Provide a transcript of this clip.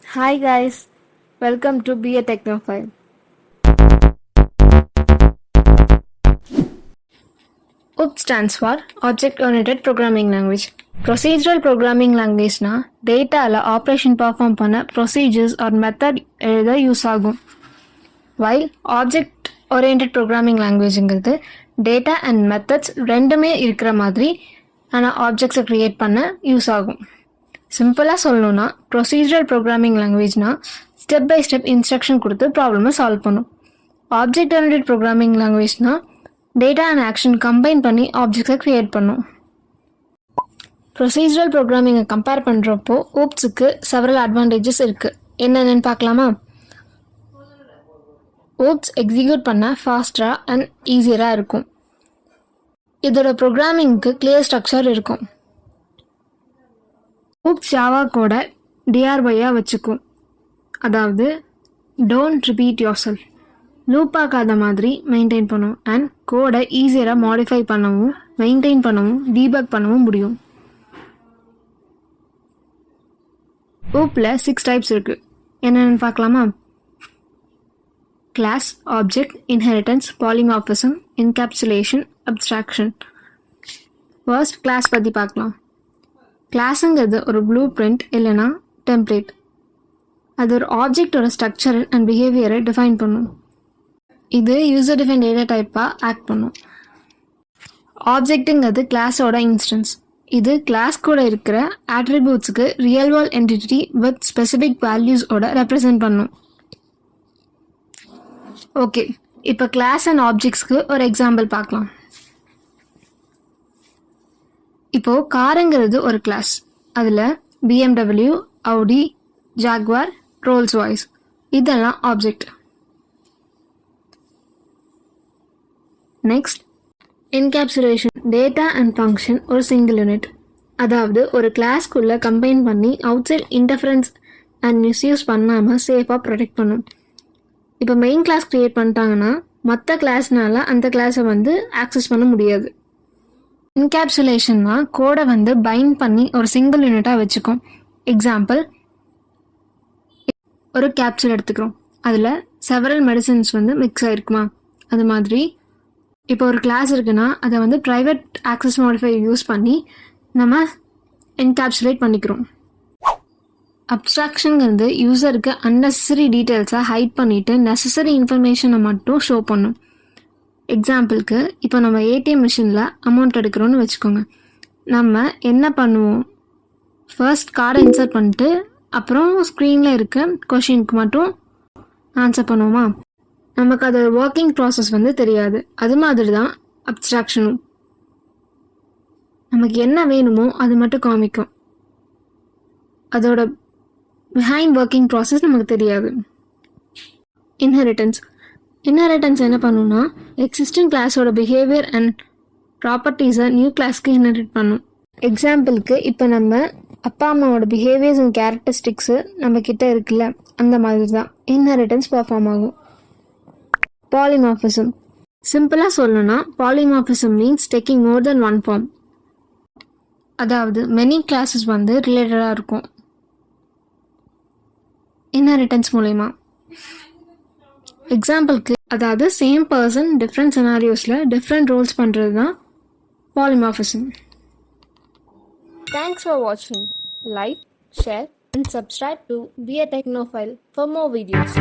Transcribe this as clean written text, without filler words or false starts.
Hi guys, welcome to Be a Technophile. OOP stands for Object Oriented Programming Language. Procedural Programming Language na data operation perform பண்ண procedures or method எழுத use ஆகும். While Object Oriented Programming Languageங்கிறது data and methods ரெண்டுமே இருக்கிற மாதிரி ஆனால் ஆப்ஜெக்ட்ஸை create பண்ண use ஆகும். சிம்பிளாக சொல்லணும்னா ப்ரொசீஜரல் ப்ரோக்ராமிங் லாங்குவேஜ்னா ஸ்டெப் பை ஸ்டெப் இன்ஸ்ட்ரக்ஷன் கொடுத்து ப்ராப்ளமை சால்வ் பண்ணும். ஆப்ஜெக்ட் ஓரியன்டட் ப்ரோக்ராமிங் லாங்குவேஜ்னா டேட்டா அண்ட் ஆக்ஷன் கம்பைன் பண்ணி ஆப்ஜெக்ட்ஸை க்ரியேட் பண்ணும். ப்ரொசீஜரல் ப்ரோக்ராமிங்கை கம்பேர் பண்ணுறப்போ ஓப்ஸுக்கு செவரல் அட்வான்டேஜஸ் இருக்குது. என்னென்னு பார்க்கலாமா? ஓப்ஸ் எக்ஸிக்யூட் பண்ண ஃபாஸ்டராக அண்ட் ஈஸியராக இருக்கும். இதோட ப்ரோக்ராமிங்க்கு கிளியர் ஸ்ட்ரக்சர் இருக்கும். ஓப்ஸ் ஜாவா கோடை டிஆர்ஒய்யாக வச்சுக்கும். அதாவது don't repeat yourself, loop ஆகாத மாதிரி மெயின்டைன் பண்ணும் அண்ட் கோடை ஈஸியராக மாடிஃபை பண்ணவும் மெயின்டைன் பண்ணவும் டீபக் பண்ணவும் முடியும். ஓப்பில் 6 டைப்ஸ் இருக்குது. என்னென்னு பார்க்கலாமா? Class, object, inheritance, polymorphism, encapsulation, abstraction. First class பற்றி பார்க்கலாம். கிளாஸுங்கிறது ஒரு ப்ளூ பிரிண்ட் இல்லைனா டெம்ப்ளேட். அது ஒரு ஆப்ஜெக்டோட ஸ்ட்ரக்சர் அண்ட் பிஹேவியரை டிஃபைன் பண்ணும். இது யூசர் டிஃபைன் டேட்டா டைப்பாக ஆக்ட் பண்ணும். ஆப்ஜெக்ட்டுங்கிறது கிளாஸோட இன்ஸ்டன்ஸ். இது கிளாஸ் கூட இருக்கிற ஆட்ரிபியூட்ஸுக்கு real world entity with specific வேல்யூஸோட ரெப்ரசன்ட் பண்ணும். ஓகே, இப்போ கிளாஸ் அண்ட் ஆப்ஜெக்ட்ஸ்க்கு ஒரு எக்ஸாம்பிள் பார்க்கலாம். இப்போது காருங்கிறது ஒரு கிளாஸ். அதில் BMW, Audi, Jaguar, Rolls Royce இதெல்லாம் ஆப்ஜெக்ட். Next encapsulation. Data and function ஒரு சிங்கிள் யூனிட். அதாவது ஒரு கிளாஸ்க்குள்ளே கம்பைன் பண்ணி outside interference and misuse பண்ணாமல் சேஃபாக ப்ரொடெக்ட் பண்ணும். இப்போ மெயின் கிளாஸ் க்ரியேட் பண்ணிட்டாங்கன்னா மற்ற கிளாஸ்னால அந்த கிளாஸை ஆக்சஸ் பண்ண முடியாது. என்கேப்சுலேஷன்னா கோடை பைண்ட் பண்ணி ஒரு சிங்கிள் யூனிட்டாக வச்சுக்கும். எக்ஸாம்பிள், ஒரு கேப்சூல் எடுத்துக்கிறோம். அதில் செவரல் மெடிசின்ஸ் மிக்ஸ் ஆகிருக்குமா? அது மாதிரி இப்போ ஒரு கிளாஸ் இருக்குன்னா அதை ப்ரைவேட் ஆக்சஸ் மாடிஃபை யூஸ் பண்ணி நம்ம என்கேப்சுலேட் பண்ணிக்கிறோம். அப்ஸ்ட்ராக்ஷனுங்கிறது யூசருக்கு அன்னெசரி டீட்டெயில்ஸை ஹைட் பண்ணிவிட்டு நெசசரி இன்ஃபர்மேஷனை மட்டும் ஷோ பண்ணும். எக்ஸாம்பிளுக்கு இப்போ நம்ம ஏடிஎம் மிஷினில் அமௌண்ட் எடுக்கிறோன்னு வச்சுக்கோங்க. நம்ம என்ன பண்ணுவோம்? ஃபர்ஸ்ட் கார்டை இன்சர்ட் பண்ணிட்டு அப்புறம் ஸ்க்ரீனில் இருக்க கொஷினுக்கு மட்டும் ஆன்சர் பண்ணுவோமா? நமக்கு அது ஒர்க்கிங் ப்ராசஸ் தெரியாது. அது மாதிரி தான் அப்ஸ்ட்ராக்ஷனும். நமக்கு என்ன வேணுமோ அது மட்டும் காமிக்கும். அதோட பிஹைண்ட் ஒர்க்கிங் ப்ராசஸ் நமக்கு தெரியாது. இன்ஹெரிட்டன்ஸ் என்ன பண்ணுன்னா எக்ஸிஸ்டிங் கிளாஸோட பிஹேவியர் அண்ட் ப்ராப்பர்ட்டிஸை நியூ கிளாஸ்க்கு இன்ஹெரிட் பண்ணும். எக்ஸாம்பிளுக்கு இப்போ நம்ம அப்பா அம்மாவோட பிஹேவியர்ஸ் அண்ட் கேரக்டரிஸ்டிக்ஸு நம்மக்கிட்ட இருக்குல்ல, அந்த மாதிரி தான் இன்ஹெரிட்டன்ஸ் பர்ஃபார்ம் ஆகும். பாலிமார்ஃபிசம். சிம்பிளாக சொல்லணும்னா polymorphism means taking more than one form. அதாவது மெனி கிளாஸஸ் ரிலேட்டடாக இருக்கும் இன்ஹெரிட்டன்ஸ் மூலயமா. எக்ஸாம்பிளுக்கு அதாவது சேம் பர்சன் டிஃப்ரெண்ட் சினாரியோஸில் டிஃப்ரெண்ட் ரோல்ஸ் பண்ணுறது தான் polymorphism. Thanks for watching. Like, share and subscribe to Be a Technophile for more videos.